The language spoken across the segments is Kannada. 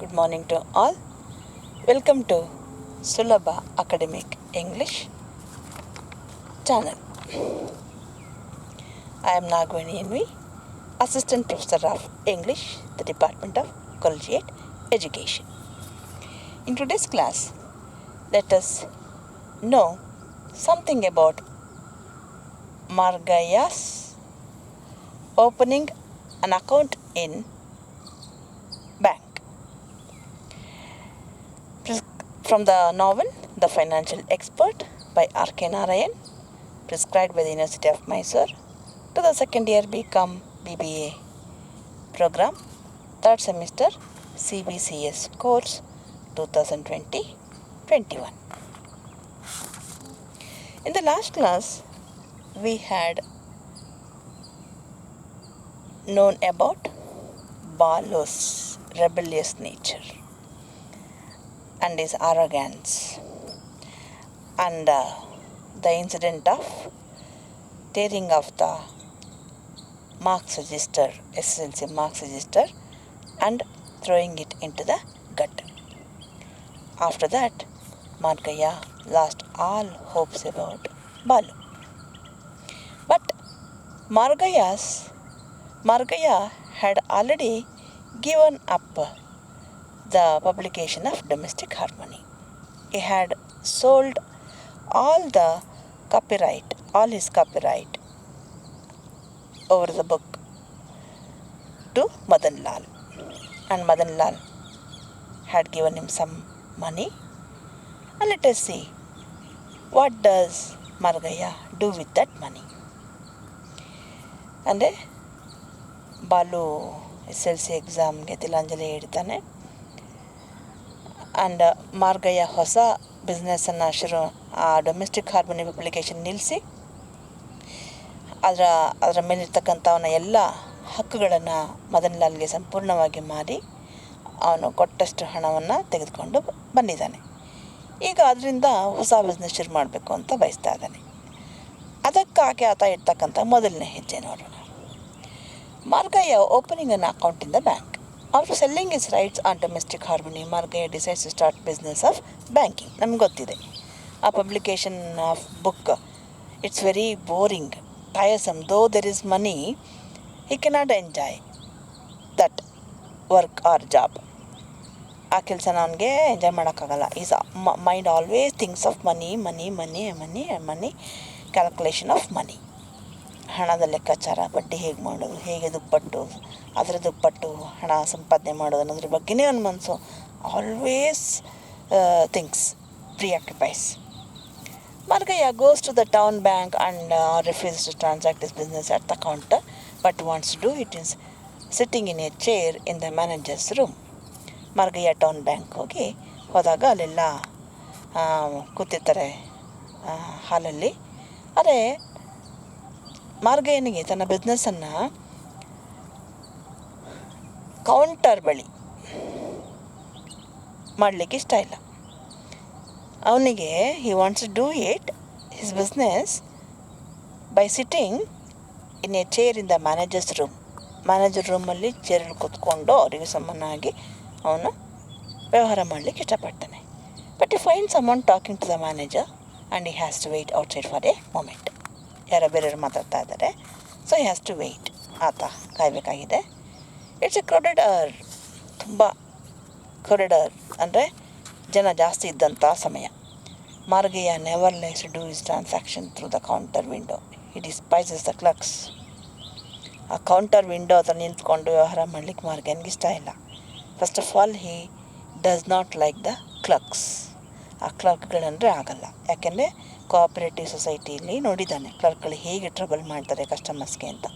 Good morning to all. Welcome to Sulabha Academic English channel. I am Nagavani Envi, Assistant Professor of English, the Department of Collegiate Education. In today's class, let us know something about Margaya's opening an account in bank. From the novel The Financial Expert by R.K. Narayan, prescribed by the University of Mysore, to the second year BCom BBA program, third semester CBCS course 2020-21. In the last class, we had known about Balu's rebellious nature and his arrogance, and the incident of tearing of the marks register, SSLC marks register, and throwing it into the gutter. After that, Margaya lost all hopes about Balu. But Margaya had already given up the publication of Domestic Harmony. He had sold all his copyright over the book to Madan Lal, and Madan Lal had given him some money. And let us see, what does Margaya do with that money? And Balu SLC ಎಕ್ಸಾಮ್ಗೆ ತಿಲಾಂಜಲಿ ಹೇಳ್ತಾನೆ. ಆ್ಯಂಡ್ ಮಾರ್ಗಯ್ಯ ಹೊಸ ಬಿಸ್ನೆಸ್ಸನ್ನು ಆ ಡೊಮೆಸ್ಟಿಕ್ ಹಾರ್ಮೋನಿ ಪಬ್ಲಿಕೇಶನ್ ನಿಲ್ಲಿಸಿ ಅದರ ಮೇಲಿರ್ತಕ್ಕಂಥ ಅವನ ಎಲ್ಲ ಹಕ್ಕುಗಳನ್ನು ಮದನ್ ಲಾಲ್ಗೆ ಸಂಪೂರ್ಣವಾಗಿ ಮಾರಿ ಅವನು ಕೊಟ್ಟಷ್ಟು ಹಣವನ್ನು ತೆಗೆದುಕೊಂಡು ಬಂದಿದ್ದಾನೆ. ಈಗ ಅದರಿಂದ ಹೊಸ ಬಿಸ್ನೆಸ್ ಶುರು ಮಾಡಬೇಕು ಅಂತ ಬಯಸ್ತಾ ಇದ್ದಾನೆ. ಅದಕ್ಕಾಗಿ ಆತ ಇರ್ತಕ್ಕಂಥ ಮೊದಲನೇ ಹೆಜ್ಜೆ ನೋಡೋಣ. Margaya opening an account in the bank. After selling his rights on Domestic Harmony, Margaya decides to start business of banking. ನಮ್ಗೆ ಗೊತ್ತಿದೆ, ಆ publication of book it's very boring, tiresome. Though there is money, he cannot enjoy that work or job. ಆ ಕೆಲಸನ ಅವನಿಗೆ ಎಂಜಾಯ್ ಮಾಡೋಕ್ಕಾಗಲ್ಲ. His mind always thinks of money, money money money money calculation of money. ಹಣದ ಲೆಕ್ಕಾಚಾರ, ಬಡ್ಡಿ ಹೇಗೆ ಮಾಡೋದು, ಹೇಗೆ ಅದರ ದುಪ್ಪಟ್ಟು ಹಣ ಸಂಪಾದನೆ ಮಾಡೋದು ಅನ್ನೋದ್ರ ಬಗ್ಗೆನೇ ನನ್ನ ಮನಸ್ಸು always thinks, preoccupies. Margaya goes to the town bank and refuses to transact his business at the counter, but wants to do it is sitting in a chair in the manager's room. Margaya town bank ಹೋದಾಗ ಅಲ್ಲೆಲ್ಲ ಕೂತಿರ್ತಾರೆ ಹಾಲಲ್ಲಿ. ಅದೇ ಮಾರ್ಗಯ್ಯನಿಗೆ ತನ್ನ ಬಿಸ್ನೆಸ್ಸನ್ನು ಕೌಂಟರ್ ಬಳಿ ಮಾಡಲಿಕ್ಕೆ ಇಷ್ಟ ಇಲ್ಲ. ಅವನಿಗೆ he wants to do it his business by sitting in a chair in the manager's room. Manager ರೂಮಲ್ಲಿ ಚೇರಲ್ಲಿ ಕೂತ್ಕೊಂಡು ಅವರಿಗೆ ಸಮನಾಗಿ ಅವನು ವ್ಯವಹಾರ ಮಾಡಲಿಕ್ಕೆ ಇಷ್ಟಪಡ್ತಾನೆ. ಬಟ್ ಈ fine someone talking to the manager and he has to wait outside for a moment. ಯಾರೋ ಬೇರೆಯವರು ಮಾತಾಡ್ತಾ ಇದ್ದಾರೆ, so he has to wait. ಆತ ಕಾಯಬೇಕಾಗಿದೆ. ಇಟ್ಸ್ ಎ ಕ್ರೌಡೆಡ್ ಅವರ್, ತುಂಬ ಕ್ರೌಡೆಡ್ ಅವರ್ ಅಂದರೆ ಜನ ಜಾಸ್ತಿ ಇದ್ದಂಥ ಸಮಯ. Margayya never likes to do his transaction through the counter window. He despises the clerks. ಆ ಕೌಂಟರ್ ವಿಂಡೋ ಹತ್ರ ನಿಂತ್ಕೊಂಡು ವ್ಯವಹಾರ ಮಾಡಲಿಕ್ಕೆ ಮಾರ್ಗಯ್ಯನಿಗೆ ಇಷ್ಟ ಇಲ್ಲ. First of all, he does not like the clerks. ಆ ಕ್ಲರ್ಕ್ಗಳಂದರೆ ಆಗಲ್ಲ, ಯಾಕೆಂದರೆ ಕೋಆಪರೇಟಿವ್ ಸೊಸೈಟಿಯಲ್ಲಿ ನೋಡಿದ್ದಾನೆ ಕ್ಲರ್ಕ್ಗಳು ಹೇಗೆ ಟ್ರಬಲ್ ಮಾಡ್ತಾರೆ ಕಸ್ಟಮರ್ಸ್ಗೆ ಅಂತ.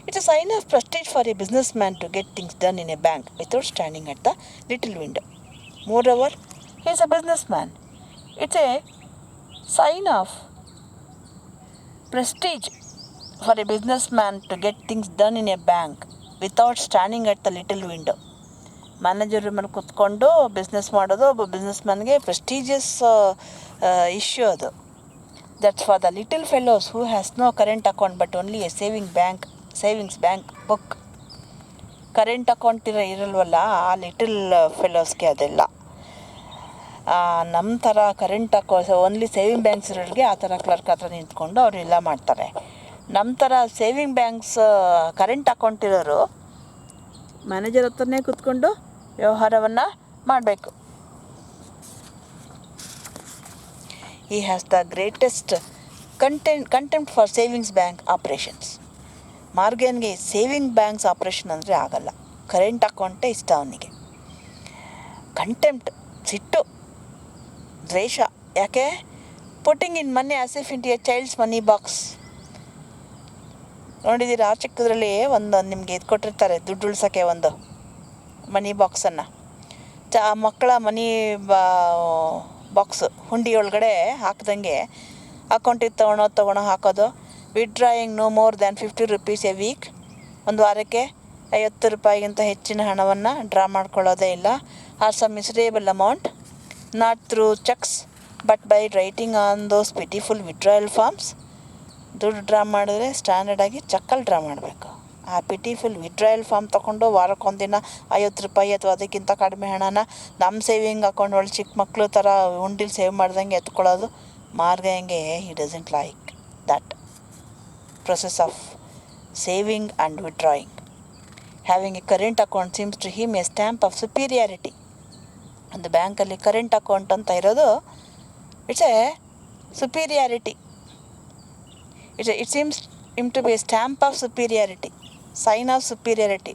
It's a sign of prestige for a businessman to get things done in a bank without standing at the little window. Moreover, he is a businessman. It's a sign of prestige for a businessman to get things done in a bank without standing at the little window. Manager ಮೇಲೆ ಕೂತ್ಕೊಂಡು ಬಿಸ್ನೆಸ್ ಮಾಡೋದು ಒಬ್ಬ ಬಿಸ್ನೆಸ್ ಮ್ಯಾನ್ಗೆ ಪ್ರೆಸ್ಟೀಜಿಯಸ್ ಇಶ್ಯೂ ಅದು. That's for the little fellows who has no current account but only a savings bank book. Current account ಇರಲ್ವಲ್ಲ ಆ ಲಿಟಲ್ ಫೆಲೋಸ್ಗೆ ಅದೆಲ್ಲ. ನಮ್ಮ ಥರ ಕರೆಂಟ್ ಓನ್ಲಿ ಸೇವಿಂಗ್ ಬ್ಯಾಂಕ್ಸ್ ಇರೋರಿಗೆ ಆ ಥರ ಕ್ಲರ್ಕ್ ಹತ್ರ ನಿಂತ್ಕೊಂಡು ಅವರೆಲ್ಲ ಮಾಡ್ತಾರೆ. ನಮ್ಮ ಥರ ಸೇವಿಂಗ್ ಬ್ಯಾಂಕ್ಸ್ ಕರೆಂಟ್ ಅಕೌಂಟ್ ಇರೋರು ಮ್ಯಾನೇಜರ್ ಹತ್ರನೇ ಕೂತ್ಕೊಂಡು ವ್ಯವಹಾರವನ್ನು ಮಾಡಬೇಕು. He has the greatest contempt for savings bank operations. ಮಾರ್ಗನ್ಗೆ ಸೇವಿಂಗ್ ಬ್ಯಾಂಕ್ಸ್ ಆಪ್ರೇಷನ್ ಅಂದರೆ ಆಗಲ್ಲ, ಕರೆಂಟ್ ಅಕೌಂಟೇ ಇಷ್ಟ ಅವನಿಗೆ. ಕಂಟೆಂಪ್ಟ್, ಸಿಟ್ಟು, ದ್ವೇಷ. ಯಾಕೆ? Putting in money as if into A child's money box. ನೋಡಿದ್ದೀರಾ? ಚಿಕ್ಕದ್ರಲ್ಲಿ ಒಂದು ನಿಮಗೆ ಇದು ಕೊಟ್ಟಿರ್ತಾರೆ, ದುಡ್ಡು ಉಳ್ಸೋಕ್ಕೆ ಒಂದು ಮನಿ ಬಾಕ್ಸನ್ನು. ಮಕ್ಕಳ ಮನಿ ಬಾಕ್ಸು ಹುಂಡಿ ಒಳಗಡೆ ಹಾಕ್ದಂಗೆ ಅಕೌಂಟಿಗೆ ತೊಗೊಳೋ ಹಾಕೋದು. Withdrawing no more than 50 rupees a week. ಒಂದು ವಾರಕ್ಕೆ 50 ರೂಪಾಯಿಗಿಂತ ಹೆಚ್ಚಿನ ಹಣವನ್ನು ಡ್ರಾ ಮಾಡ್ಕೊಳ್ಳೋದೇ ಇಲ್ಲ. Or some miserable amount, not through cheques but by writing on those pitiful withdrawal forms. ದುಡ್ಡು ಡ್ರಾ ಮಾಡಿದ್ರೆ ಸ್ಟ್ಯಾಂಡರ್ಡಾಗಿ ಚೆಕ್ಕಲ್ಲಿ ಡ್ರಾ ಮಾಡಬೇಕು. ಆ ಪಿಟಿಫುಲ್ ವಿಡ್ರಾಯಲ್ ಫಾರ್ಮ್ ತೊಗೊಂಡು ವಾರಕ್ಕೊಂದಿನ 50 ರೂಪಾಯಿ ಅಥವಾ ಅದಕ್ಕಿಂತ ಕಡಿಮೆ ಹಣನ ನಮ್ಮ ಸೇವಿಂಗ್ ಅಕೌಂಟ್ ಒಳಗೆ ಚಿಕ್ಕ ಮಕ್ಕಳು ಥರ ಉಂಡಿಲಿ ಸೇವ್ ಮಾಡ್ದಂಗೆ ಎತ್ಕೊಳ್ಳೋದು ಮಾರ್ಗಂಗೆ. He doesn't like that process of saving and withdrawing. Having a current account seems to him a stamp of superiority. ಒಂದು ಬ್ಯಾಂಕಲ್ಲಿ ಕರೆಂಟ್ ಅಕೌಂಟ್ ಅಂತ ಇರೋದು it's a superiority. It seems him to be a stamp of superiority, sign of superiority.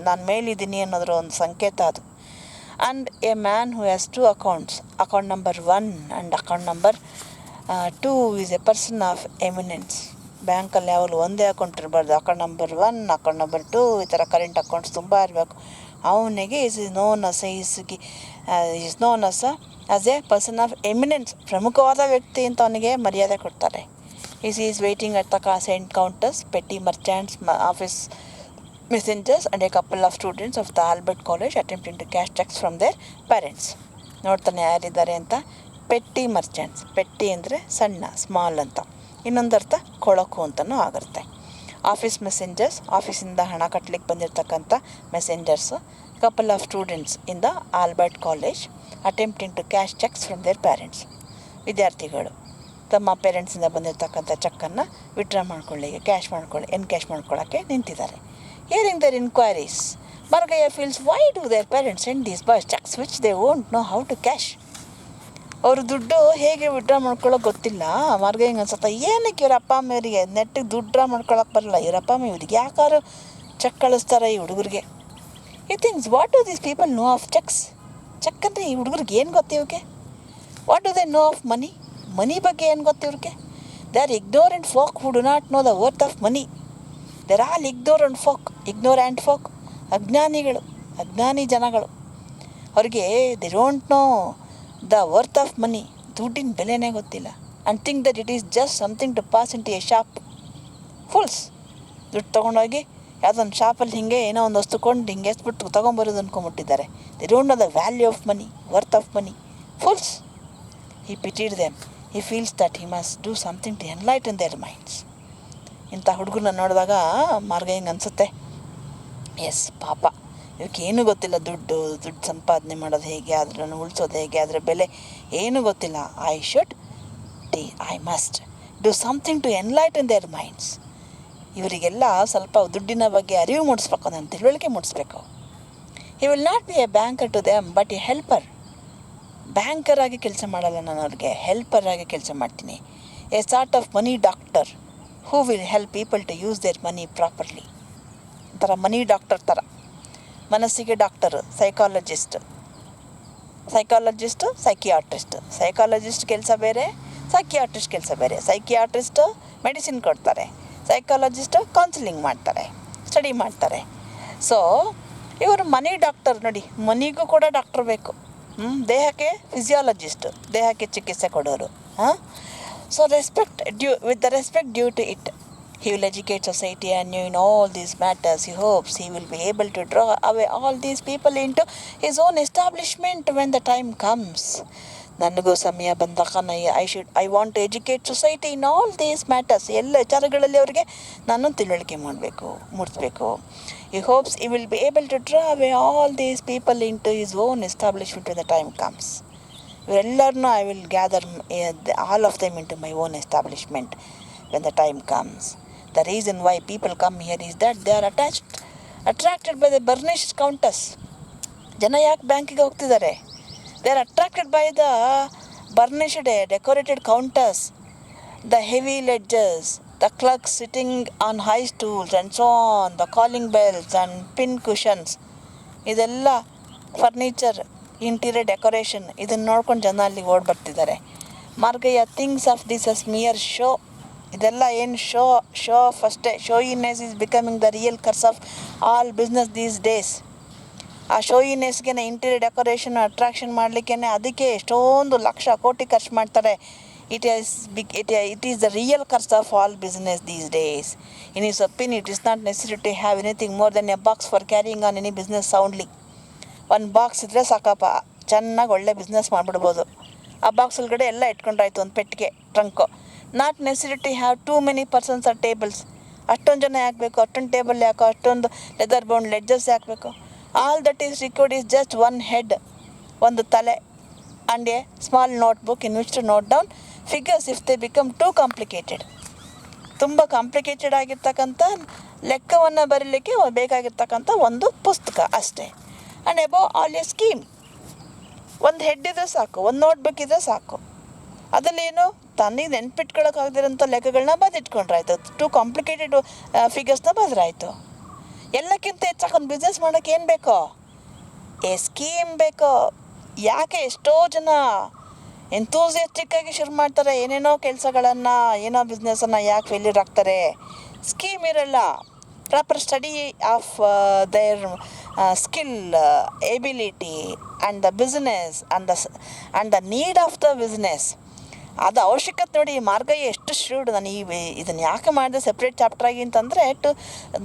ನಾನು ಮೇಲಿದ್ದೀನಿ ಅನ್ನೋದ್ರ ಒಂದು ಸಂಕೇತ ಅದು. And a man who has 2 accounts, account number 1 and account number 2 is a person of eminence. ಬ್ಯಾಂಕಲ್ಲಿ ಯಾವಾಗಲೂ ಒಂದೇ ಅಕೌಂಟ್ ಇರಬಾರ್ದು. ಅಕೌಂಟ್ ನಂಬರ್ 1, ಅಕೌಂಟ್ ನಂಬರ್ 2 ಈ ಥರ ಕರೆಂಟ್ ಅಕೌಂಟ್ಸ್ ತುಂಬ ಇರಬೇಕು. ಅವನಿಗೆ is known as a person of eminence, ಪ್ರಮುಖವಾದ ವ್ಯಕ್ತಿ ಅಂತ ಅವನಿಗೆ ಮರ್ಯಾದೆ ಕೊಡ್ತಾರೆ. Is waiting at the cent counters, petty merchants, office messengers and a couple of students of the Albert College attempting to cash cheques from their parents. ನೋಡ್ತಾನೆ ಯಾರಿದ್ದಾರೆ ಅಂತ. ಪೆಟ್ಟಿ ಮರ್ಚಾಂಟ್ಸ್, ಪೆಟ್ಟಿ ಅಂದರೆ ಸಣ್ಣ, ಸ್ಮಾಲ್ ಅಂತ. ಇನ್ನೊಂದು ಅರ್ಥ ಕೊಳಕು ಅಂತಲೂ ಆಗಿರುತ್ತೆ. ಆಫೀಸ್ ಮೆಸೆಂಜರ್ಸ್, ಆಫೀಸಿಂದ ಹಣ ಕಟ್ಟಲಿಕ್ಕೆ ಬಂದಿರತಕ್ಕಂಥ messengers. Couple of students in the Albert College attempting to cash cheques from their parents. ವಿದ್ಯಾರ್ಥಿಗಳು ತಮ್ಮ ಪೇರೆಂಟ್ಸಿಂದ ಬಂದಿರತಕ್ಕಂಥ ಚೆಕ್ಕನ್ನು ವಿಡ್ರಾ ಎನ್ಕ್ಯಾಶ್ ಮಾಡ್ಕೊಳ್ಳೋಕ್ಕೆ ನಿಂತಿದ್ದಾರೆ. Hearing their enquiries, Margayya feels why do their parents send these boys cheques which they won't know how to cash. ಅವರು ದುಡ್ಡು ಹೇಗೆ ವಿಡ್ರಾ ಮಾಡ್ಕೊಳ್ಳೋಕೆ ಗೊತ್ತಿಲ್ಲ. ಮಾರ್ಗಯ್ಯಂಗೆ ಅನ್ಸುತ್ತೆ, ಏನಕ್ಕೆ ಇವ್ರ ಅಪ್ಪ ಅಮ್ಮ ಇವರಿಗೆ ನೆಟ್ಟಿಗೆ ದುಡ್ಡು ಡ್ರಾ ಮಾಡ್ಕೊಳಕ್ಕೆ ಬರಲ್ಲ, ಇವರ ಅಪ್ಪ ಅಮ್ಮ ಇವ್ರಿಗೆ ಯಾಕಾರು ಚೆಕ್ ಕಳಿಸ್ತಾರೆ ಈ ಹುಡುಗರಿಗೆ. ಈ things, what do these people know of cheques? Cheque ಅಂದರೆ ಈ ಹುಡುಗರಿಗೆ ಏನು ಗೊತ್ತು ಇವ್ರಿಗೆ? What do they know of money? Money ಬಗ್ಗೆ ಏನು ಗೊತ್ತು ಇವ್ರಿಗೆ? They are ignorant folk who do not know the worth of money. They're all ignorant folk, ಅಜ್ಞಾನಿಗಳು, ಅಜ್ಞಾನಿ ಜನಗಳು. ಅವ್ರಿಗೆ they don't know the worth of money, ದುಡ್ಡಿನ ಬೆಲೆನೇ ಗೊತ್ತಿಲ್ಲ. And think that it is just something to pass in to a shop. Fools. ದುಡ್ಡು ತೊಗೊಂಡೋಗಿ ಯಾವುದೊಂದು ಶಾಪಲ್ಲಿ ಹಿಂಗೆ ಏನೋ ಒಂದು ವಸ್ತು ಕೊಂಡು ಹಿಂಗೆ ಎಸ್ಬಿಟ್ಟು ತೊಗೊಂಬರೋದು ಅಂದ್ಕೊಂಬಿಟ್ಟಿದ್ದಾರೆ. They don't know the value of money, worth of money. Fools. He pitied them. He feels that he must do something to enlighten their minds. ಇಂಥ ಹುಡುಗರನ್ನ ನೋಡಿದಾಗ ಮಾರ್ಗಯ್ಯಂಗೆ ಅನಿಸುತ್ತೆ, ಎಸ್ ಪಾಪ ಇವಕ್ಕೇನು ಗೊತ್ತಿಲ್ಲ, ದುಡ್ಡು ಸಂಪಾದನೆ ಮಾಡೋದು ಹೇಗೆ, ಅದನ್ನು ಉಳಿಸೋದು ಹೇಗೆ, ಅದರ ಬೆಲೆ ಏನೂ ಗೊತ್ತಿಲ್ಲ. I must do something to enlighten their minds. ಇವರಿಗೆಲ್ಲ ಸ್ವಲ್ಪ ದುಡ್ಡಿನ ಬಗ್ಗೆ ಅರಿವು ಮೂಡಿಸ್ಬೇಕು, ನನ್ನ ತಿಳುವಳಿಕೆ ಮೂಡಿಸ್ಬೇಕು. He will not be a banker to them but a helper. Banker ಆಗಿ ಕೆಲಸ ಮಾಡಲ್ಲ ನಾನು ಅವ್ರಿಗೆ, ಹೆಲ್ಪರ್ ಆಗಿ ಕೆಲಸ ಮಾಡ್ತೀನಿ. A sort of money doctor who will help people to use their money properly. ಒಂಥರ ಮನಿ ಡಾಕ್ಟರ್ ಥರ. ಮನಸ್ಸಿಗೆ ಡಾಕ್ಟರು, ಸೈಕಾಲಜಿಸ್ಟ್ ಸೈಕಾಲಜಿಸ್ಟ್ ಕೆಲಸ ಬೇರೆ, ಸೈಕಿಯಾಟ್ರಿಸ್ಟ್ ಕೆಲಸ ಬೇರೆ. ಸೈಕಿಯಾಟ್ರಿಸ್ಟು ಮೆಡಿಸಿನ್ ಕೊಡ್ತಾರೆ, ಸೈಕಾಲಜಿಸ್ಟು ಕೌನ್ಸಿಲಿಂಗ್ ಮಾಡ್ತಾರೆ, ಸ್ಟಡಿ ಮಾಡ್ತಾರೆ. ಸೊ ಇವರು ಮನಿ ಡಾಕ್ಟರ್. ನೋಡಿ, ಮನಿಗೂ ಕೂಡ ಡಾಕ್ಟರ್ ಬೇಕು. ದೇಹಕ್ಕೆ ಫಿಸಿಯಾಲಜಿಸ್ಟು, ದೇಹಕ್ಕೆ ಚಿಕಿತ್ಸೆ ಕೊಡೋರು. So with the respect due to it, he will educate society anew in all these matters. He hopes he will be able to draw away all these people into his own establishment when the time comes. ನನಗೂ ಸಮಯ ಬಂದಾಗ I want to educate society in all these matters. ಎಲ್ಲ ವಿಚಾರಗಳಲ್ಲಿ ಅವರಿಗೆ ನಾನು ತಿಳುವಳಿಕೆ ಮೂಡಿಸ್ಬೇಕು. He hopes he will be able to draw away all these people into his own establishment when the time comes. ಇವರೆಲ್ಲರನ್ನೂ I will gather all of them into my own establishment when the time comes. The reason why people come here is that they are attracted by the burnished counters. ಜನ ಯಾಕೆ ಬ್ಯಾಂಕಿಗೆ ಹೋಗ್ತಿದ್ದಾರೆ? They are attracted by the burnished, decorated counters, the heavy ledgers, the clerks sitting on high stools and so on, the calling bells and pin cushions. ಇದೆಲ್ಲ ಫರ್ನಿಚರ್, ಇಂಟೀರಿಯರ್ ಡೆಕೋರೇಷನ್, ಇದನ್ನು ನೋಡ್ಕೊಂಡು ಜನ ಅಲ್ಲಿಗೆ ಓಡಿ ಬರ್ತಿದ್ದಾರೆ. Margayya thinks of this as mere show. ಇದೆಲ್ಲ ಏನು ಶೋ ಆಫ್ ಅಷ್ಟೇ. Showiness is becoming the real curse of all business these days. ಆ ಶೋಯಿನೆಸ್ಗೆ ಇಂಟೀರಿಯರ್ ಡೆಕೋರೇಷನ್ ಅಟ್ರಾಕ್ಷನ್ ಮಾಡಲಿಕ್ಕೆ ಅದಕ್ಕೆ ಎಷ್ಟೊಂದು ಲಕ್ಷ ಕೋಟಿ ಖರ್ಚು ಮಾಡ್ತಾರೆ. It is the real curse of all business these days. In his opinion, it is not necessary to have anything more than a box for carrying on any business soundly. ಒಂದು ಬಾಕ್ಸ್ ಇದ್ದರೆ ಸಾಕಪ್ಪ, ಚೆನ್ನಾಗಿ ಒಳ್ಳೆ ಬಿಸ್ನೆಸ್ ಮಾಡಿಬಿಡ್ಬೋದು. ಆ ಬಾಕ್ಸ್ ಒಳಗಡೆ ಎಲ್ಲ ಇಟ್ಕೊಂಡ್ರಾಯ್ತು, ಒಂದು ಪೆಟ್ಟಿಗೆ, trunk. Not necessary to have too many persons or tables. ಅಷ್ಟೊಂದು ಜನ ಯಾಕೆ ಬೇಕು? ಅಷ್ಟೊಂದು ಟೇಬಲ್ ಯಾಕೋ? ಅಷ್ಟೊಂದು ಲೆದರ್ ಬೌಂಡ್ ಲೆಡ್ಜರ್ಸ್ ಯಾಕೆ ಬೇಕು? All that is required is just one head, ಒಂದು ತಲೆ, and a small notebook in which to note down figures if they become too complicated. ತುಂಬ ಕಾಂಪ್ಲಿಕೇಟೆಡ್ ಆಗಿರ್ತಕ್ಕಂಥ ಲೆಕ್ಕವನ್ನು ಬರೀಲಿಕ್ಕೆ ಬೇಕಾಗಿರ್ತಕ್ಕಂಥ ಒಂದು ಪುಸ್ತಕ ಅಷ್ಟೇ. And above all a scheme. ಒಂದು ಹೆಡ್ ಇದ್ರೆ ಸಾಕು, ಒಂದು ನೋಟ್ಬುಕ್ ಇದ್ರೆ ಸಾಕು. ಅದರಲ್ಲೇನು ತನ್ನಿಗೆ ನೆನ್ಪಿಟ್ಕೊಳ್ಳೋಕ್ಕಾಗದಿರೋಂಥ ಲೆಕ್ಕಗಳನ್ನ ಬರೆದಿಟ್ಕೊಂಡ್ರಾಯ್ತು, ಟೂ ಕಾಂಪ್ಲಿಕೇಟೆಡ್ ಫಿಗರ್ಸ್ನ ಬರೆದ್ರಾಯ್ತು. ಎಲ್ಲಕ್ಕಿಂತ ಹೆಚ್ಚಾಗಿ ಒಂದು ಬಿಸ್ನೆಸ್ ಮಾಡೋಕ್ಕೆ ಏನು ಬೇಕೋ? ಎ ಸ್ಕೀಮ್ ಬೇಕೋ. ಯಾಕೆ ಎಷ್ಟೋ ಜನ ಎಂತೂಸಿಯಾಸ್ಟಿಕ್ಕಾಗಿ ಶುರು ಮಾಡ್ತಾರೆ ಏನೇನೋ ಕೆಲಸಗಳನ್ನು, ಏನೋ ಬಿಸ್ನೆಸ್ಸನ್ನು, ಯಾಕೆ ಫೇಲ್ಯೂರ್ ಆಗ್ತಾರೆ? ಸ್ಕೀಮ್ ಇರಲ್ಲ. Proper study of their skill, ability and the business and the need of the business, ಅದು ಅವಶ್ಯಕತೆ ನೋಡಿ. ಮಾರ್ಗಯ್ಯ ಎಷ್ಟು ಶ್ರೂಡ್. ನಾನು ಇದನ್ನು ಯಾಕೆ ಮಾಡಿದೆ ಸೆಪ್ರೇಟ್ ಚಾಪ್ಟ್ರಾಗಿ ಅಂತಂದರೆ,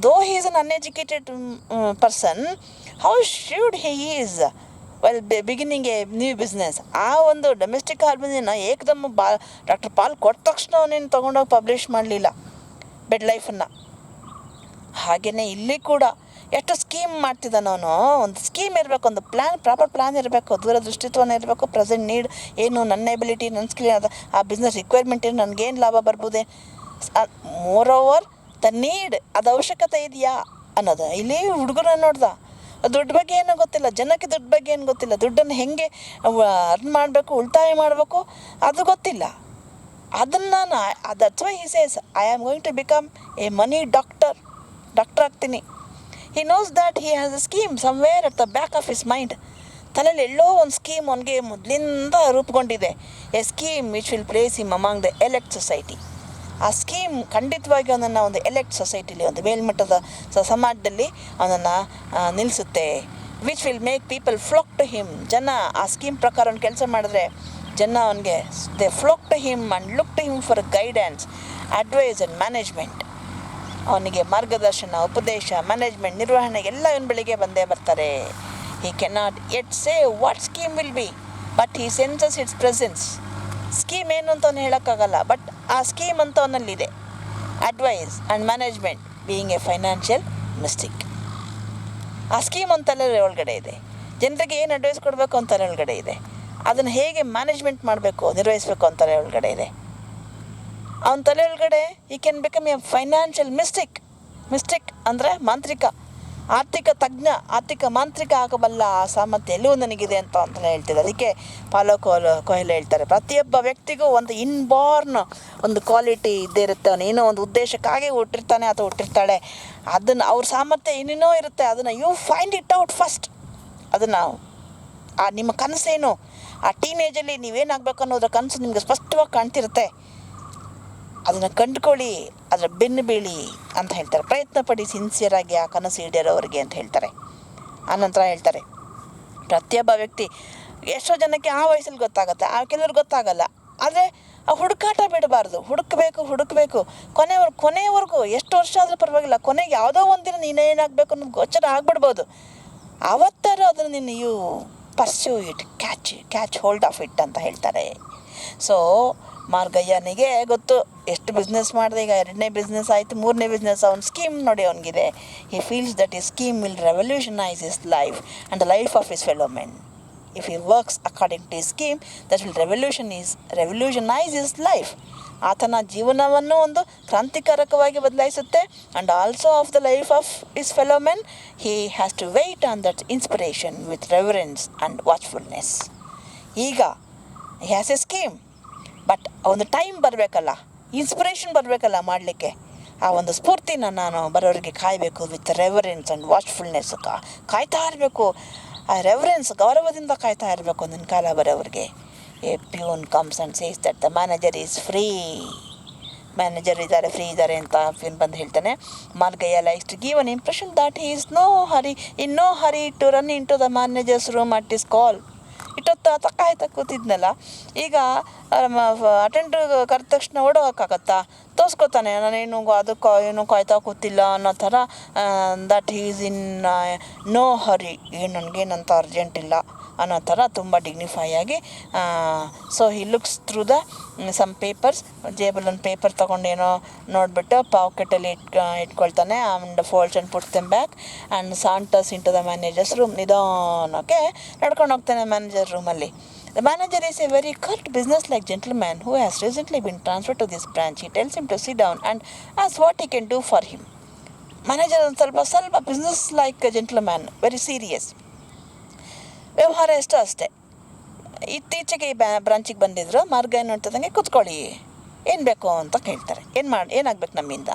ದೋ he is an uneducated person, how shrewd he is well beginning A new business. ಆ ಒಂದು ಡೊಮೆಸ್ಟಿಕ್ ಹಾರ್ಮೋನಿಯನ್ನ ಏಕದಮ್ ಡಾಕ್ಟರ್ ಪಾಲ್ ಕೊಟ್ಟ ತಕ್ಷಣ ಅವನೇನು ತೊಗೊಂಡೋಗಿ ಪಬ್ಲಿಷ್ ಮಾಡಲಿಲ್ಲ ಬೆಡ್ ಲೈಫನ್ನು. ಹಾಗೆಯೇ ಇಲ್ಲಿ ಕೂಡ ಎಷ್ಟು ಸ್ಕೀಮ್ ಮಾಡ್ತಿದ್ದಾನೆ ಅವನು. ಒಂದು ಸ್ಕೀಮ್ ಇರಬೇಕು, ಒಂದು ಪ್ರಾಪರ್ ಪ್ಲ್ಯಾನ್ ಇರಬೇಕು, ದೂರದೃಷ್ಟಿತ್ವನ ಇರಬೇಕು. ಪ್ರೆಸೆಂಟ್ ನೀಡ್ ಏನು, ನನ್ನ ಎಬಿಲಿಟಿ, ನನ್ನ ಸ್ಕಿಲ್, ಆ ಬಿಸ್ನೆಸ್ ರಿಕ್ವೈರ್ಮೆಂಟ್ ಏನು, ನನಗೇನು ಲಾಭ ಬರ್ಬೋದೆ, ಮೋರ್ ಓವರ್ ದ ನೀಡ್, ಅದು ಅವಶ್ಯಕತೆ ಇದೆಯಾ ಅನ್ನೋದು. ಇಲ್ಲಿ ಹುಡುಗರನ್ನ ನೋಡ್ದ, ದುಡ್ಡು ಬಗ್ಗೆ ಏನೋ ಗೊತ್ತಿಲ್ಲ, ಜನಕ್ಕೆ ದುಡ್ಡು ಬಗ್ಗೆ ಏನು ಗೊತ್ತಿಲ್ಲ, ದುಡ್ಡನ್ನು ಹೆಂಗೆ ಅರ್ನ್ ಮಾಡಬೇಕು, ಉಳಿತಾಯ ಮಾಡಬೇಕು ಅದು ಗೊತ್ತಿಲ್ಲ. ಅದನ್ನು that's why he says I am going to become a money doctor ಆಗ್ತೀನಿ. He knows that he has a scheme somewhere at the back of his mind. ತಲೆಯಲ್ಲಿ ಎಲ್ಲೋ ಒಂದು ಸ್ಕೀಮ್ ಅವನಿಗೆ ಮೊದಲಿಂದ ರೂಪುಗೊಂಡಿದೆ. A scheme which will place him among the elect society. ಆ ಸ್ಕೀಮ್ ಖಂಡಿತವಾಗಿ ಅವನನ್ನು ಒಂದು ಎಲೆಕ್ಟ್ ಸೊಸೈಟಿಲಿ, ಒಂದು ಮೇಲ್ಮಟ್ಟದ ಸಮಾಜದಲ್ಲಿ ಅವನನ್ನು ನಿಲ್ಲಿಸುತ್ತೆ. Which will make people flock to him. ಜನ ಆ ಸ್ಕೀಮ್ ಪ್ರಕಾರ ಅವ್ನು ಕೆಲಸ ಮಾಡಿದ್ರೆ ಜನ ಅವನಿಗೆ they flock to him and look to him for guidance, advice and management. ಅವನಿಗೆ ಮಾರ್ಗದರ್ಶನ, ಉಪದೇಶ, ಮ್ಯಾನೇಜ್ಮೆಂಟ್, ನಿರ್ವಹಣೆ ಎಲ್ಲ ಇವನ ಬಳಿಗೆ ಬಂದೇ ಬರ್ತಾರೆ. He cannot yet say what scheme will be, but he senses its presence. Scheme ಏನು ಅಂತ ಅವನು ಹೇಳೋಕ್ಕಾಗಲ್ಲ, ಬಟ್ ಆ ಸ್ಕೀಮ್ ಅಂತ ಅವನಲ್ಲಿದೆ. Advice and management being a financial mistake. ಆ ಸ್ಕೀಮ್ ಒಂದು ತಲೆ ಒಳಗಡೆ ಇದೆ. ಜನರಿಗೆ ಏನು ಅಡ್ವೈಸ್ ಕೊಡಬೇಕು ಅಂತ ತಲೆ ಒಳಗಡೆ ಇದೆ. ಅದನ್ನು ಹೇಗೆ ಮ್ಯಾನೇಜ್ಮೆಂಟ್ ಮಾಡಬೇಕು, ನಿರ್ವಹಿಸಬೇಕು ಅಂತ ತಲೆ ಒಳಗಡೆ ಇದೆ. ಅವನ ತಲೆ ಒಳಗಡೆ ಈ can become A financial mistake ಅಂದರೆ ಮಾಂತ್ರಿಕ, ಆರ್ಥಿಕ ತಜ್ಞ, ಆರ್ಥಿಕ ಮಾಂತ್ರಿಕ ಆಗಬಲ್ಲ ಆ ಸಾಮರ್ಥ್ಯ ಎಲ್ಲವೂ ನನಗಿದೆ ಅಂತ ಹೇಳ್ತಿದ್ದೆ. ಅದಕ್ಕೆ ಪಾಲೋ ಕೊಹ್ಲಿ ಹೇಳ್ತಾರೆ, ಪ್ರತಿಯೊಬ್ಬ ವ್ಯಕ್ತಿಗೂ ಒಂದು ಇನ್ಬಾರ್ನ್ ಒಂದು ಕ್ವಾಲಿಟಿ ಇದ್ದೇ ಇರುತ್ತೆ. ಅವನೇನೋ ಒಂದು ಉದ್ದೇಶಕ್ಕಾಗಿ ಹುಟ್ಟಿರ್ತಾನೆ ಅಥವಾ ಹುಟ್ಟಿರ್ತಾಳೆ. ಅದನ್ನು ಅವ್ರ ಸಾಮರ್ಥ್ಯ ಏನೇನೋ ಇರುತ್ತೆ. ಅದನ್ನು you find it out first. ಅದನ್ನು ನಿಮ್ಮ ಕನಸೇನು, ಆ ಟೀನೇಜಲ್ಲಿ ನೀವೇನಾಗಬೇಕು ಅನ್ನೋದ್ರ ಕನಸು ನಿಮಗೆ ಸ್ಪಷ್ಟವಾಗಿ ಕಾಣ್ತಿರುತ್ತೆ. ಅದನ್ನು ಕಂಡುಕೊಳ್ಳಿ, ಅದರ ಬೆನ್ನು ಬೀಳಿ ಅಂತ ಹೇಳ್ತಾರೆ. ಪ್ರಯತ್ನ ಪಡಿ ಸಿನ್ಸಿಯರಾಗಿ ಆ ಕನಸು ಈಡೇರೋವರೆಗೆ ಅಂತ ಹೇಳ್ತಾರೆ. ಆನಂತರ ಹೇಳ್ತಾರೆ, ಪ್ರತಿಯೊಬ್ಬ ವ್ಯಕ್ತಿ, ಎಷ್ಟೋ ಜನಕ್ಕೆ ಆ ವಯಸ್ಸಲ್ಲಿ ಗೊತ್ತಾಗುತ್ತೆ, ಕೆಲವ್ರಿಗೆ ಗೊತ್ತಾಗಲ್ಲ. ಆದರೆ ಆ ಹುಡುಕಾಟ ಬಿಡಬಾರ್ದು. ಹುಡುಕಬೇಕು ಕೊನೆಯವರೆಗೂ ಎಷ್ಟು ವರ್ಷ ಆದರೂ ಪರವಾಗಿಲ್ಲ. ಕೊನೆಗೆ ಯಾವುದೋ ಒಂದಿನ ನೀನೇನಾಗಬೇಕು ಅನ್ನೋದು ಗೋಚರ ಆಗ್ಬಿಡ್ಬೋದು. ಆವತ್ತಾರು ಅದನ್ನು pursue it, catch hold of it ಅಂತ ಹೇಳ್ತಾರೆ. ಸೊ ಮಾರ್ಗಯ್ಯನಿಗೆ ಗೊತ್ತು ಎಷ್ಟು ಬಿಸ್ನೆಸ್ ಮಾಡಿದೆ, ಈಗ 2ನೇ ಬಿಸ್ನೆಸ್ ಆಯಿತು, 3ನೇ ಬಿಸ್ನೆಸ್, ಅವ್ನ ಸ್ಕೀಮ್ ನೋಡಿ ಅವನಿಗಿದೆ. ಹಿ ಫೀಲ್ಸ್ ದಟ್ ಈ scheme will revolutionise his life and the life of his fellow men. If he works according to his scheme, that will revolutionize his life. ಆತನ ಜೀವನವನ್ನು ಒಂದು ಕ್ರಾಂತಿಕಾರಕವಾಗಿ ಬದಲಾಯಿಸುತ್ತೆ. And also of the life of his fellow men. He has to wait on that inspiration with reverence and watchfulness. ಈಗ he has a scheme, but ಒಂದು ಟೈಮ್ ಬರಬೇಕಲ್ಲ, ಇನ್ಸ್ಪಿರೇಷನ್ ಬರಬೇಕಲ್ಲ ಮಾಡಲಿಕ್ಕೆ. ಆ ಒಂದು ಸ್ಫೂರ್ತಿನ ನಾನು ಬರೋರಿಗೆ ಕಾಯಬೇಕು ವಿತ್ ರೆವರೆನ್ಸ್ ಆ್ಯಂಡ್ ವಾಚ್ಫುಲ್ನೆಸ್. ಕಾಯ್ತಾ ಇರಬೇಕು, ಆ ರೆವರೆನ್ಸ್, ಗೌರವದಿಂದ ಕಾಯ್ತಾ ಇರಬೇಕು ಒಂದೊಂದು ಕಾಲ ಬರೋವ್ರಿಗೆ. A peon comes and says that the manager is free. Manager ಇದ್ದಾರೆ, ಫ್ರೀ ಇದ್ದಾರೆ ಅಂತ ಪ್ಯೂನ್ ಬಂದು ಹೇಳ್ತಾನೆ. Margayya likes to give an impression that he is in no hurry to run into the manager's room at his call. ಇಟ್ಟೊತ್ತ ಕಾಯ್ತಾ ಕೂತಿದ್ನಲ್ಲ, ಈಗ ಅಟೆಂಡ್ರ್ ಕರೆದ ತಕ್ಷಣ ಓಡೋಕ್ಕಾಗತ್ತಾ? ತೋರಿಸ್ಕೊತಾನೆ, ನಾನೇನು ಅದಕ್ಕೆ ಏನು ಕಾಯ್ತಾ ಕೂತಿಲ್ಲ ಅನ್ನೋ ಥರ. That is in no hurry, ನನಗೇನಂತ ಅರ್ಜೆಂಟ್ ಇಲ್ಲ ಅನ್ನೋ ಥರ ತುಂಬ ಡಿಗ್ನಿಫೈ ಆಗಿ. So he looks through the some papers, ಜೇಬಲ್ ಒಂದು ಪೇಪರ್ ತೊಗೊಂಡು ಏನೋ ನೋಡಿಬಿಟ್ಟು ಪಾಕೆಟಲ್ಲಿ ಇಟ್ಕೊಳ್ತಾನೆ. And folds and puts them back and saunters into the manager's room. ನಿಧಾನಕ್ಕೆ ನಡ್ಕೊಂಡು ಹೋಗ್ತಾನೆ ಮ್ಯಾನೇಜರ್ ರೂಮಲ್ಲಿ. The manager is a very curt business-like gentleman who has recently been transferred to this branch. He tells him to sit down and asks what he can do for him. Manager ಸ್ವಲ್ಪ business-like gentleman, very serious. ವ್ಯವಹಾರ ಎಷ್ಟು ಅಷ್ಟೇ. ಇತ್ತೀಚೆಗೆ ಈ ಬ್ರಾಂಚಿಗೆ ಬಂದಿದ್ರು. ಮಾರ್ಗ ನೋಡ್ತಿದ್ದಂಗೆ ಕೂತ್ಕೊಳ್ಳಿ, ಏನು ಬೇಕು ಅಂತ ಕೇಳ್ತಾರೆ. ಏನಾಗಬೇಕು ನಮ್ಮಿಂದ?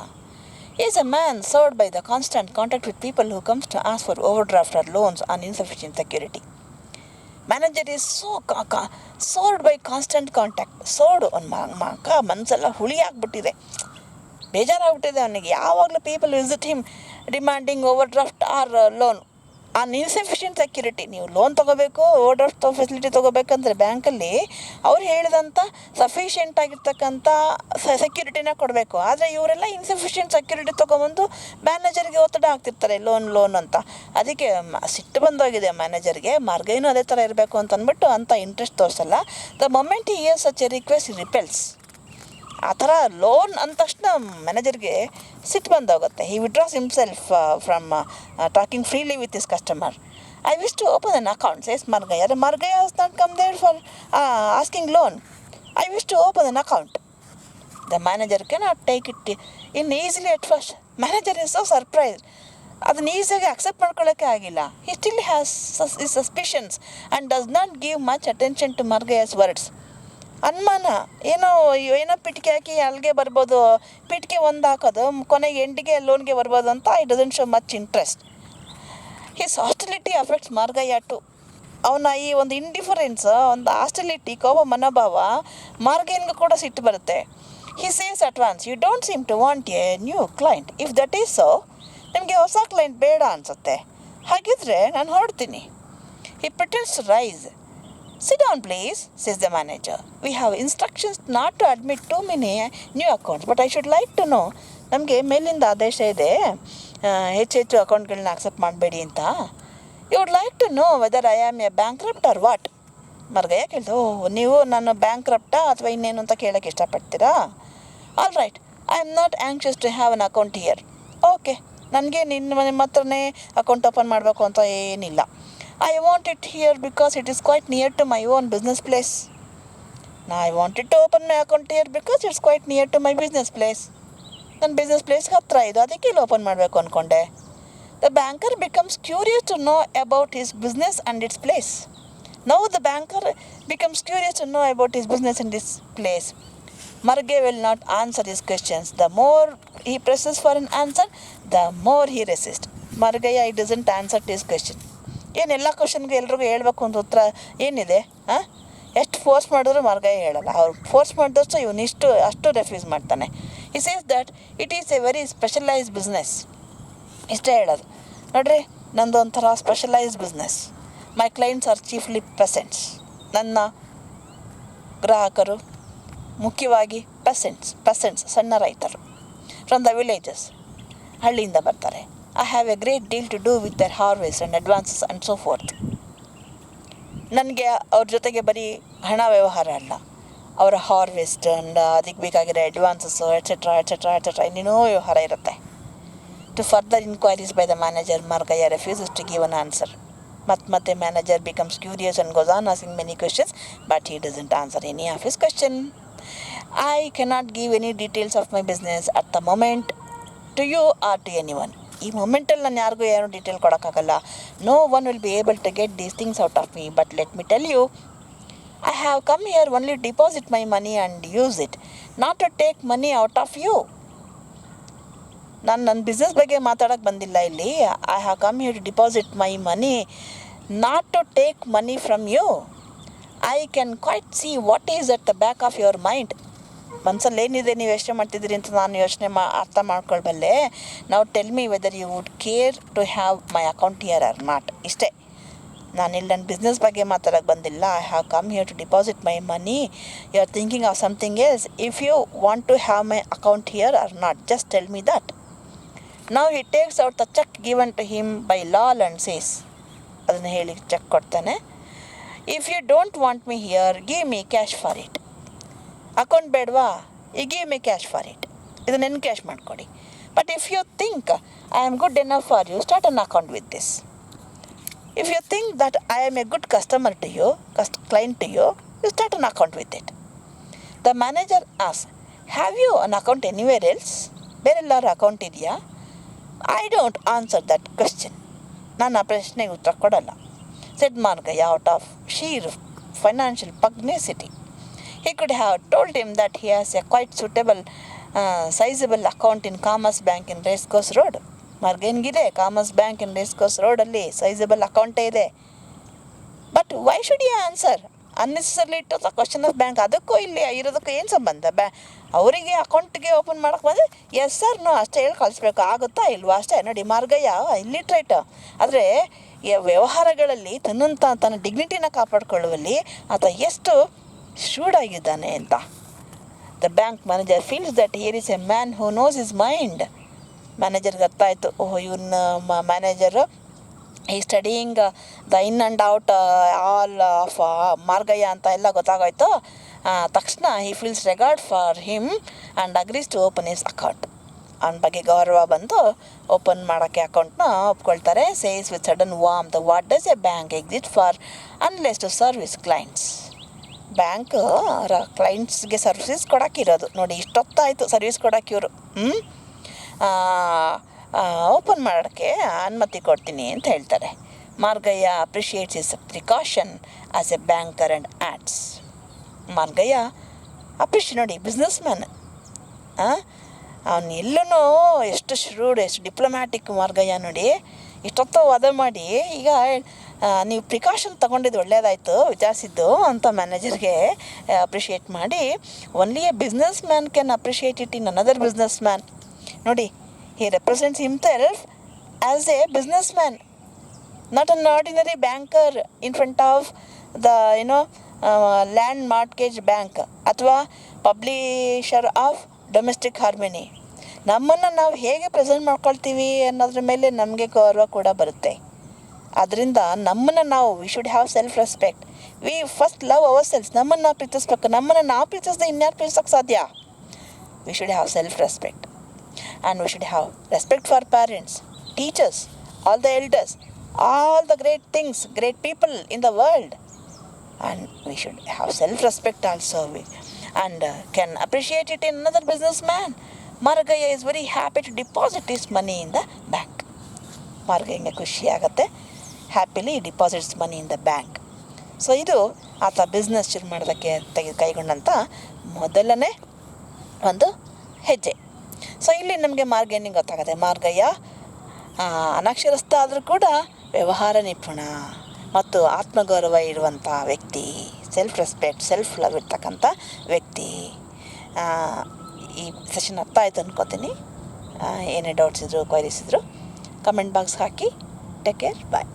He is a man served by the constant contact with people who comes to ask for overdraft or loans on insufficient security. Manager is soured by constant contact. Soured ಅವ್ನ ಮನಸ್ಸೆಲ್ಲ ಹುಳಿ ಆಗಿಬಿಟ್ಟಿದೆ, ಬೇಜಾರಾಗ್ಬಿಟ್ಟಿದೆ ಅವನಿಗೆ. ಯಾವಾಗಲೂ people visit him demanding overdraft or loan on insufficient security. ನೀವು ಲೋನ್ ತೊಗೋಬೇಕು, ಓವರ್ ಡ್ರಾಫ್ಟ್ ಫೆಸಿಲಿಟಿ ತೊಗೋಬೇಕಂದ್ರೆ ಬ್ಯಾಂಕಲ್ಲಿ ಅವ್ರು ಹೇಳಿದಂಥ ಸಫಿಷಿಯೆಂಟ್ ಆಗಿರ್ತಕ್ಕಂಥ ಸೆಕ್ಯೂರಿಟಿನ ಕೊಡಬೇಕು. ಆದರೆ ಇವರೆಲ್ಲ ಇನ್ಸಫಿಷಿಯೆಂಟ್ ಸೆಕ್ಯೂರಿಟಿ ತೊಗೊಬಂದು ಮ್ಯಾನೇಜರ್ಗೆ ಒತ್ತಡ ಹಾಕ್ತಿರ್ತಾರೆ, ಲೋನ್ ಅಂತ. ಅದಕ್ಕೆ ಸಿಟ್ಟು ಬಂದೋಗಿದೆ ಮ್ಯಾನೇಜರ್ಗೆ. ಮಾರ್ಗೈನೂ ಅದೇ ಥರ ಇರಬೇಕು ಅಂತ ಅಂದ್ಬಿಟ್ಟು ಅಂಥ ಇಂಟ್ರೆಸ್ಟ್ ತೋರಿಸಲ್ಲ. The moment he hears such a request repels. ಆ ಥರ ಲೋನ್ ಅಂದ ತಕ್ಷಣ ಮ್ಯಾನೇಜರ್ಗೆ ಸಿಟ್ಟು ಬಂದೋಗುತ್ತೆ. He withdraws himself from talking freely with his customer. I wish to open an account, says Margayya. Margayya has not come there for asking loan. I wish to open an account. The manager cannot take it in easily at first. Manager is so surprise. ಅದನ್ನ ಈಸಿಯಾಗಿ ಅಕ್ಸೆಪ್ಟ್ ಮಾಡ್ಕೊಳ್ಳೋಕ್ಕೆ ಆಗಿಲ್ಲ. He still has his suspicions and does not give much attention to Margayya's words. ಅನುಮಾನ, ಏನೋ ಪಿಟಿಕೆ ಹಾಕಿ ಅಲ್ಲಿಗೆ ಬರ್ಬೋದು, ಪಿಟಿಕೆ ಒಂದು ಹಾಕೋದು ಕೊನೆಗೆ ಎಂಡಿಗೆ ಲೋನ್ಗೆ ಬರ್ಬೋದು ಅಂತ. I doesn't show much interest. His hostility affects Margayya too. ಅವನ ಈ ಒಂದು ಇಂಡಿಫರೆನ್ಸ್, ಒಂದು ಹಾಸ್ಟಿಲಿಟಿ, ಕೋಪ ಮನೋಭಾವ ಮಾರ್ಗಯ್ಯನಿಗೂ ಕೂಡ ಸಿಟ್ಟು ಬರುತ್ತೆ. He says advance, you don't seem to want a new client. If that is so, ನಿಮಗೆ ಹೊಸ ಕ್ಲೈಂಟ್ ಬೇಡ ಅನಿಸುತ್ತೆ. ಹಾಗಿದ್ರೆ ನಾನು ಹೊರಡ್ತೀನಿ. He pretends to rise. Sit down, please, says the manager. We have instructions not to admit too many new accounts, but I should like to know. ನಮಗೆ ಮೇಲಿಂದ ಆದೇಶ ಇದೆ, ಹೆಚ್ಚು ಅಕೌಂಟ್ಗಳನ್ನ ಅಕ್ಸೆಪ್ಟ್ ಮಾಡಬೇಡಿ ಅಂತ. You would like to know whether I am a bankrupt or what. Margayya ಕೇಳ್ದು, ನೀವು ನಾನು ಬ್ಯಾಂಕ್ರಪ್ಟಾ ಅಥವಾ ಇನ್ನೇನು ಅಂತ ಕೇಳೋಕ್ಕೆ ಇಷ್ಟಪಡ್ತೀರಾ? All right, I am not anxious to have an account here. Okay, ನನಗೆ ನಿಮ್ಮ ಹತ್ರನೇ ಅಕೌಂಟ್ ಓಪನ್ ಮಾಡಬೇಕು ಅಂತ ಏನಿಲ್ಲ. I want it here because it is quite near to my own business place. Now I wanted to open my account here because it's quite near to my business place. ನನ್ನ ಬಿಸ್ನೆಸ್ ಪ್ಲೇಸ್ಗೆ ಹತ್ರ ಇದು, ಅದಕ್ಕೆ ಇಲ್ಲಿ ಓಪನ್ ಮಾಡಬೇಕು ಅಂದ್ಕೊಂಡೆ. The banker becomes curious to know about his business and its place. Now the banker becomes curious to know about his business and its place. Margay will not answer his questions. The more he presses for an answer, the more he resists. Margaya, he doesn't answer his question. ಏನೆಲ್ಲ ಕ್ವಶನ್ಗೆ ಎಲ್ರಿಗೂ ಹೇಳ್ಬೇಕು ಅಂತ ಉತ್ತರ ಏನಿದೆ? ಎಷ್ಟು ಫೋರ್ಸ್ ಮಾಡಿದ್ರು ಮಾರ್ಗಯ್ಯ ಹೇಳಲ್ಲ. ಅವ್ರು ಫೋರ್ಸ್ ಮಾಡಿದಷ್ಟು ಅಷ್ಟು ರೆಫ್ಯೂಸ್ ಮಾಡ್ತಾನೆ. He says that it is a very specialised business. ಇಷ್ಟೇ ಹೇಳೋದು. ನೋಡ್ರಿ, ನಂದು ಒಂಥರ specialised business. My clients are chiefly peasants. ನನ್ನ ಗ್ರಾಹಕರು ಮುಖ್ಯವಾಗಿ ಪೆಸೆಂಟ್ಸ್, ಸಣ್ಣ ರೈತರು, ಫ್ರಮ್ ದ ವಿಲೇಜಸ್, ಹಳ್ಳಿಯಿಂದ ಬರ್ತಾರೆ. I have a great deal to do with their harvest and advances and so forth. ನನಗೆ ಅವ್ರ ಜೊತೆಗೆ ಬರೀ ಹಣ ವ್ಯವಹಾರ ಅಲ್ಲ, ಅವರ ಹಾರ್ವೆಸ್ಟ್ ಆ್ಯಂಡ್ ಅದಕ್ಕೆ ಬೇಕಾಗಿರೋ ಅಡ್ವಾನ್ಸಸ್ಸು ಎಟ್ಸೆಟ್ರಾ ಎಟ್ಸೆಟ್ರಾ ಎಟ್ಸೆಟ್ರಾ ಇನ್ನೇನೋ ವ್ಯವಹಾರ ಇರುತ್ತೆ. To further enquiries by the manager, Margayya refuses to give an answer. ಮತ್ತೆ manager becomes curious and goes on asking many questions, but he doesn't answer any of his question. I cannot give any details of my business at the moment to you or to any one. ಈ ಮೊಮೆಂಟಲ್ಲಿ ನಾನು ಯಾರಿಗೂ ಏನೂ ಡೀಟೇಲ್ ಕೊಡೋಕ್ಕಾಗಲ್ಲ. No one will be able to get these things out of me, but let me tell you, I have come here only to deposit my money and use it, not to take money out of you. ನಾನು ನನ್ನ ಬಿಸ್ನೆಸ್ ಬಗ್ಗೆ ಮಾತಾಡೋಕ್ಕೆ ಬಂದಿಲ್ಲ ಇಲ್ಲಿ. I have come here to deposit my money, not to take money from you. I can quite see what is at the back of your mind. ಮನಸ್ಸಲ್ಲಿ ಏನಿದೆ, ನೀವು ಯೋಚನೆ ಮಾಡ್ತಿದ್ದೀರಿ ಅಂತ ನಾನು ಅರ್ಥ ಮಾಡ್ಕೊಳ್ಬಲ್ಲೆ. ನಾವು tell me whether you would care to have my account here or not. ಇಷ್ಟೇ. ನಾನಿಲ್ಲಿ ನನ್ನ ಬಿಸ್ನೆಸ್ ಬಗ್ಗೆ ಮಾತಾಡೋಕ್ಕೆ ಬಂದಿಲ್ಲ. I have come here to deposit my money. You are thinking of something else. If you want to have my account here or not, just tell me that. Now he takes out the cheque given to him by Lal and says. ಅದನ್ನು ಹೇಳಿ ಚೆಕ್ ಕೊಡ್ತಾನೆ. If you don't want me here, give me cash for it. Account ಬೇಡವಾ? ಈ give me cash for it. ಇದನ್ನು ಎನ್ ಕ್ಯಾಶ್ ಮಾಡಿಕೊಡಿ. But if you think I am good enough for you, start an account with this. If you think that I am a good customer to you, client to you, you start an account with it. The manager asks, have you an account anywhere else? ಬೇರೆಲ್ಲಾರು ಅಕೌಂಟ್ ಇದೆಯಾ? I don't answer that question. ನಾನು ಆ ಪ್ರಶ್ನೆಗೆ ಉತ್ತರ ಕೊಡಲ್ಲ. said Margaya out of sheer financial pugnacity. He could have told him that he has a quite suitable, sizable account in Commerce Bank in Racecourse Road. ಮಾರ್ಗೇನ್ಗಿದೆ ಕಾಮರ್ಸ್ ಬ್ಯಾಂಕ್ ಇನ್ ರೇಸ್ಕೋರ್ಸ್ ರೋಡಲ್ಲಿ ಸೈಜಬಲ್ ಅಕೌಂಟೇ ಇದೆ. But why should you answer unnecessarily it the question of bank? ಅದಕ್ಕೂ ಇಲ್ಲಿ ಇರೋದಕ್ಕೂ ಏನು ಸಂಬಂಧ? ಅವರಿಗೆ ಅಕೌಂಟ್ಗೆ ಓಪನ್ ಮಾಡೋಕ್ಕೆ ಬಂದರೆ ಎಸ್ ಸರ್ ನೋ ಅಷ್ಟೇ ಹೇಳಿ ಕಳಿಸ್ಬೇಕು. ಆಗುತ್ತಾ ಇಲ್ವಾ? ಅಷ್ಟೇ ನೋಡಿ, ಮಾರ್ಗಯ್ಯ ಇಲ್ಲಿಟ್ರೇಟ್. ಆದರೆ ವ್ಯವಹಾರಗಳಲ್ಲಿ ತನ್ನ ಡಿಗ್ನಿಟಿನ ಕಾಪಾಡಿಕೊಳ್ಳುವಲ್ಲಿ ಆತ ಎಷ್ಟು ಶೂಡಾಗಿದ್ದಾನೆ ಅಂತ. The bank manager feels that here is a man who knows his mind. ಮ್ಯಾನೇಜರ್ಗೆ ಅರ್ಥ ಆಯಿತು, ಓಹ್ ಇವನ್ನ ಮ್ಯಾನೇಜರು ಈ studying the in and out all of Margayya ಅಂತ ಎಲ್ಲ ಗೊತ್ತಾಗೋಯ್ತು. ತಕ್ಷಣ he feels regard for him and agrees to open his account. ಅವನ ಬಗ್ಗೆ ಗೌರವ ಬಂದು ಓಪನ್ ಮಾಡೋಕ್ಕೆ ಅಕೌಂಟ್ನ ಒಪ್ಕೊಳ್ತಾರೆ. Says with sudden warm the what does a bank exist for unless to service clients. Bank ಕ್ಲೈಂಟ್ಸ್ಗೆ ಸರ್ವಿಸ್ ಕೊಡೋಕ್ಕಿರೋದು. ನೋಡಿ, ಇಷ್ಟೊತ್ತಾಯಿತು ಸರ್ವಿಸ್ ಕೊಡೋಕ್ಕೆ ಇವರು ಓಪನ್ ಮಾಡೋಕ್ಕೆ ಅನುಮತಿ ಕೊಡ್ತೀನಿ ಅಂತ ಹೇಳ್ತಾರೆ. Margayya appreciates his precaution as a banker and adds. Margayya ನೋಡಿ, ಬಿಸ್ನೆಸ್ ಮ್ಯಾನ್. ಅವನು ಎಲ್ಲೂ ಎಷ್ಟು ಶ್ರೂಡ್, ಎಷ್ಟು ಡಿಪ್ಲೊಮ್ಯಾಟಿಕ್ ಮಾರ್ಗಯ್ಯ ನೋಡಿ. ಇಷ್ಟೊತ್ತು ವಾದ ಮಾಡಿ ಈಗ ನೀವು ಪ್ರಿಕಾಷನ್ ತೊಗೊಂಡಿದ್ದು ಒಳ್ಳೆಯದಾಯಿತು, ವಿಚಾರಿಸಿದ್ದು ಅಂತ ಮ್ಯಾನೇಜರ್ಗೆ ಅಪ್ರಿಷಿಯೇಟ್ ಮಾಡಿ, only A business man can appreciate it in another business man. ನೋಡಿ, he represents himself as a businessman, not an ordinary banker in front of the land mortgage bank ಅಥವಾ ಪಬ್ಲಿಷರ್ ಆಫ್ ಡೊಮೆಸ್ಟಿಕ್ ಹಾರ್ಮನಿ. ನಮ್ಮನ್ನು ನಾವು ಹೇಗೆ ಪ್ರೆಸೆಂಟ್ ಮಾಡ್ಕೊಳ್ತೀವಿ ಅನ್ನೋದ್ರ ಮೇಲೆ ನಮಗೆ ಗೌರವ ಕೂಡ ಬರುತ್ತೆ. ಆದ್ದರಿಂದ ನಮ್ಮನ್ನು ನಾವು we should have self respect. We first love our self. ನಮ್ಮನ್ನು ನಾವು ಪ್ರೀತಿಸ್ಬೇಕು. ನಮ್ಮನ್ನು ನಾವು ಪ್ರೀತಿಸಿದ್ರೆ ಇನ್ಯಾರು ಪ್ರೀತಿಸೋಕ್ಕೆ ಸಾಧ್ಯ? We should have self respect. And we should have respect for parents, teachers, all the elders, all the great things, great people in the world. And we should have self-respect also, and can appreciate it in another businessman. Margaya is very happy to deposit his money in the bank. Margaya ಖುಷಿ ಆಗುತ್ತೆ, happily deposits money in the bank. So ಇದು ಆತ ಬಿಸ್ನೆಸ್ ಶುರು ಮಾಡೋದಕ್ಕೆ ಕೈಗೊಂಡಂಥ ಮೊದಲನೇ ಒಂದು ಹೆಜ್ಜೆ. ಸೊ ಇಲ್ಲಿ ನಮಗೆ ಮಾರ್ಗಯ್ಯನಿಗೆ ಗೊತ್ತಾಗುತ್ತೆ, ಮಾರ್ಗಯ್ಯ ಅನಕ್ಷರಸ್ಥ ಆದರೂ ಕೂಡ ವ್ಯವಹಾರ ನಿಪುಣ ಮತ್ತು ಆತ್ಮಗೌರವ ಇರುವಂಥ ವ್ಯಕ್ತಿ, ಸೆಲ್ಫ್ ರೆಸ್ಪೆಕ್ಟ್, ಸೆಲ್ಫ್ ಲವ್ ಇರ್ತಕ್ಕಂಥ ವ್ಯಕ್ತಿ. ಈ ಸೆಷನ್ ಅರ್ಥ ಆಯಿತು ಅನ್ಕೋತೀನಿ. ಏನೇ ಡೌಟ್ಸ್ ಇದ್ದರು, ಕ್ವೈರೀಸ್ ಇದ್ದರು ಕಮೆಂಟ್ ಬಾಕ್ಸ್ ಹಾಕಿ. ಟೇಕ್ ಕೇರ್, ಬಾಯ್.